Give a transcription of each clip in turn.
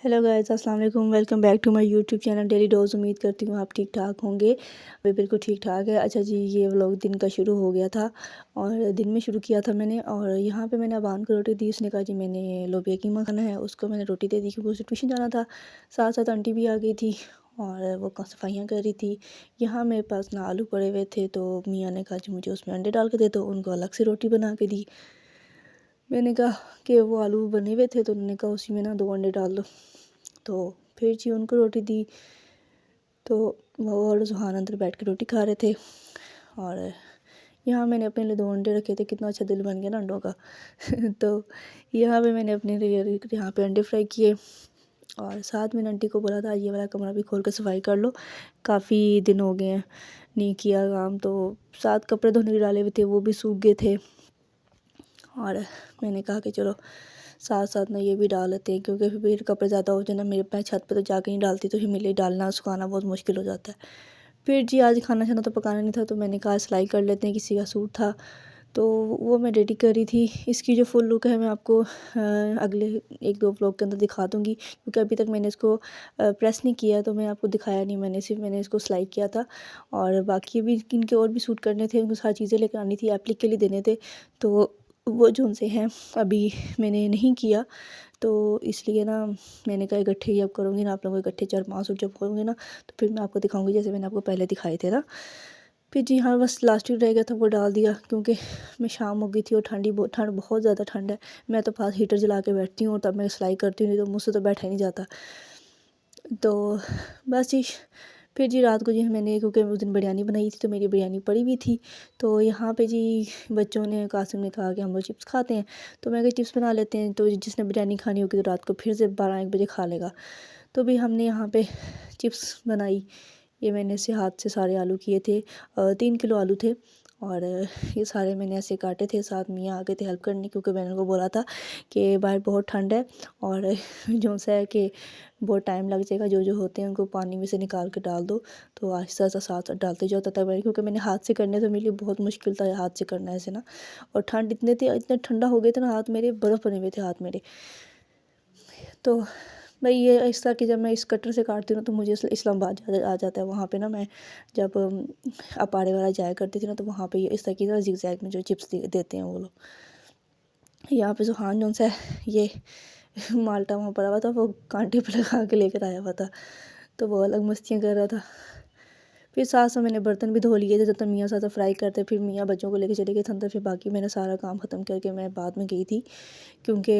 Hello guys, अस्सलाम वालेकुम। Welcome back to my YouTube channel daily dose. उम्मीद करती हूँ आप ठीक ठाक होंगे। मैं बिल्कुल ठीक ठाक है। अच्छा जी, ये व्लॉग दिन का शुरू हो गया था और दिन में शुरू किया था मैंने। और यहाँ पे मैंने अबान को रोटी दी। उसने कहा जी मैंने लोबिया कीमा खाना है। उसको मैंने रोटी दे दी क्योंकि उसे ट्यूशन जाना था। साथ साथ आंटी भी आ गई थी और वो सफाइयाँ कर रही थी। यहाँ मेरे पास ना आलू पड़े हुए थे तो मियाँ ने कहा जी मुझे उसमें अंडे डाल के दे दो। उनको अलग से रोटी बना के दी। मैंने कहा कि वो आलू बने हुए थे तो उन्होंने कहा उसी में ना 2 अंडे डाल दो। तो फिर जी उनको रोटी दी। तो वो और सुहान अंदर बैठ के रोटी खा रहे थे। और यहाँ मैंने अपने लिए 2 अंडे रखे थे। कितना अच्छा दिल बन गया ना अंडों का। तो यहाँ पे मैंने अपने लिए यहाँ पे अंडे फ्राई किए। और साथ में आंटी को बोला था ये वाला कमरा भी खोल कर सफाई कर लो, काफ़ी दिन हो गए हैं नहीं किया काम। तो 7 कपड़े धोने के डाले हुए थे, वो भी सूख गए थे। और मैंने कहा कि चलो साथ साथ में ये भी डाल लेते हैं क्योंकि फिर कपड़े ज़्यादा हो जाए ना। मेरे पैर छत पे तो जाके नहीं डालती तो फिर मेरे लिए डालना सुखाना बहुत मुश्किल हो जाता है। फिर जी आज खाना शाना तो पकाना नहीं था तो मैंने कहा सिलाई कर लेते हैं। किसी का सूट था तो वो मैं रेडी कर रही थी। इसकी जो फुल लुक है मैं आपको अगले 1-2 व्लॉग के अंदर दिखा दूँगी क्योंकि अभी तक मैंने इसको प्रेस नहीं किया तो मैं आपको दिखाया नहीं। मैंने इसको सिलाई किया था। और बाकी भी इनके और भी सूट करने थे, उनको सारी चीज़ें लेकर आनी थी, एप्लिक के लिए देने थे। तो वो जो उनसे हैं अभी मैंने नहीं किया तो इसलिए ना मैंने कहा इकट्ठे ही अब करूँगी ना। आप लोगों को इकट्ठे 4-5 सूट जब करूँगी ना तो फिर मैं आपको दिखाऊँगी जैसे मैंने आपको पहले दिखाए थे ना। फिर जी हाँ, बस लास्ट ही रह गया था वो डाल दिया क्योंकि मैं शाम हो गई थी और ठंड बहुत ज़्यादा ठंड है। मैं तो पास हीटर जला के बैठती हूँ और तब मैं सिलाई करती हूँ, नहीं तो मुझसे तो बैठा ही नहीं जाता। तो बस जी फिर जी रात को जी मैंने क्योंकि उस दिन बिरयानी बनाई थी तो मेरी बिरयानी पड़ी हुई थी। तो यहाँ पे जी बच्चों ने कासिम ने कहा कि हम लोग चिप्स खाते हैं तो मैं कहा चिप्स बना लेते हैं। तो जिसने बिरयानी खानी होगी तो रात को फिर से 12-1 बजे खा लेगा। तो भी हमने यहाँ पे चिप्स बनाई। ये मैंने ऐसे हाथ से सारे आलू किए थे। 3 किलो आलू थे और ये सारे मैंने ऐसे काटे थे। साथ मियाँ आ गए थे हेल्प करने क्योंकि मैंने उनको बोला था कि बाहर बहुत ठंड है और जो सा है कि बहुत टाइम लग जाएगा। जो होते हैं उनको पानी में से निकाल के डाल दो। तो आहिस्ता आहिस्ता साथ साथ डालते जाओ तब तक क्योंकि मैंने हाथ से करने तो मेरे लिए बहुत मुश्किल था हाथ से करना ऐसे ना। और ठंड इतने ठंडा हो गए थे ना, हाथ मेरे बर्फ़ बने हुए थे हाथ मेरे। तो भाई ये इस तरह की जब मैं इस कटर से काटती हूँ तो मुझे इस्लामाबाद आ जाता है। वहाँ पे ना मैं जब अपाड़े वाला जाया करती थी ना तो वहाँ पे ये इस तरह की ना ज़िगज़ैग में जो चिप्स देते हैं वो लोग। यहाँ पे सुहान जो है ये माल्टा वहाँ पड़ा हुआ था, वो कांटे पे लगा के लेकर आया हुआ था तो वो अलग मस्तियाँ कर रहा था। फिर साथ साथ मैंने बर्तन भी धो लिए थे जब तक मियाँ साथ फ्राई करते। फिर मियाँ बच्चों को लेके चले गए थे अंदर। फिर बाकी मैंने सारा काम ख़त्म करके मैं बाद में गई थी क्योंकि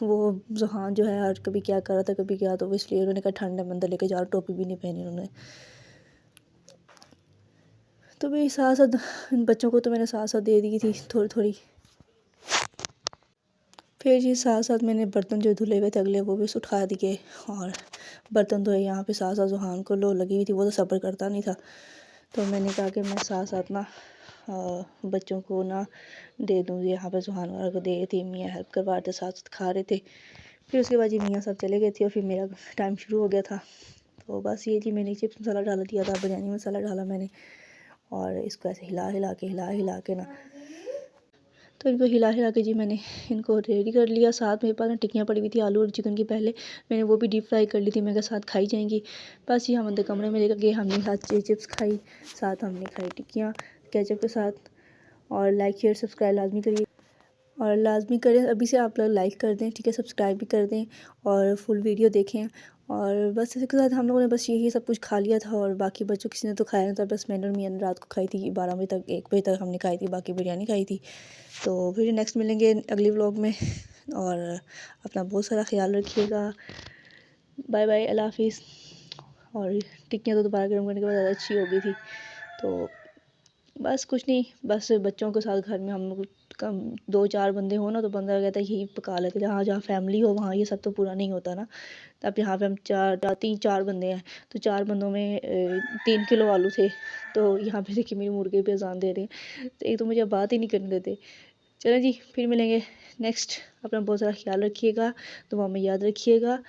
वो जुहान जो है हर कभी क्या कर रहा था कभी क्या, तो इसलिए उन्होंने कहा ठंड है अंदर लेके जाओ। टोपी भी नहीं पहनी उन्होंने। तो भाई साथ साथ बच्चों को तो मैंने साथ साथ दे दी थी थोड़ी थोड़ी। फिर जी साथ साथ मैंने बर्तन जो धुले हुए थे अगले वो भी उठा दिए और बर्तन धोए। यहाँ पे साथ साथ जुहान को लो लगी हुई थी, वो तो सब्र करता नहीं था। तो मैंने कहा कि मैं साथ साथ ना बच्चों को ना दे दूँ। यहाँ पे सुहान वाला को दे रही थी, मियाँ हेल्प करवा रहे थे, साथ साथ खा रहे थे। फिर उसके बाद जी मियाँ सब चले गए थे और फिर मेरा टाइम शुरू हो गया था। तो बस ये जी मैंने चिप्स मसाला डाल दिया था, बिरयानी मसाला डाला मैंने और इसको ऐसे हिला के ना तो इनको हिला के जी मैंने इनको रेडी कर लिया। साथ मेरे पास ना टिक्कियाँ पड़ी हुई थी आलू और चिकन की, पहले मैंने वो भी डीप फ्राई कर ली थी। मैं साथ खाई जाएंगी। बस ये हम अंदर कमरे में लेकर गए, हमने साथ चिप्स खाई, साथ हमने खाई टिक्कियाँ केचप के साथ। और लाइक शेयर सब्सक्राइब लाजमी करिए और लाजमी करें। अभी से आप लोग लाइक कर दें, ठीक है, सब्सक्राइब भी कर दें और फुल वीडियो देखें। और बस इसके साथ हम लोगों ने बस यही सब कुछ खा लिया था और बाकी बच्चों किसी ने तो खाया नहीं था। बस मैंने और मियां ने रात को खाई थी 12 बजे तक, 1 बजे तक हमने खाई थी, बाकी बिरयानी खाई थी। तो फिर नेक्स्ट मिलेंगे अगले व्लॉग में और अपना बहुत सारा ख्याल रखिएगा। बाय बाय, अल्लाह हाफिज़। और टिक्कियाँ तो दोबारा गर्म करने के बाद ज़्यादा अच्छी हो गई थी। तो बस कुछ नहीं, बस बच्चों के साथ घर में हम लोग कम 2-4 बंदे हो ना तो बंदा कहता है यही पका लेते हैं। जहाँ जहाँ फैमिली हो वहाँ ये सब तो पूरा नहीं होता ना। तो अब यहाँ पे हम 3-4 बंदे हैं तो 4 बंदों में 3 किलो आलू थे। तो यहाँ पे देखिए मेरे मुर्गे पे अजान दे रहे हैं तो एक तो मुझे बात ही नहीं करने देते। चलें जी, फिर मिलेंगे नेक्स्ट। अपना बहुत सारा ख्याल रखिएगा, दुआ में याद रखिएगा।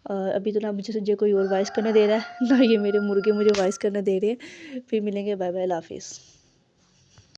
अभी तो ना मुझे कोई और वॉइस करने दे रहा है ना ये मेरे मुर्गे मुझे वॉइस करने दे रहे हैं। फिर मिलेंगे, बाय बाय, अल्लाह हाफिज़।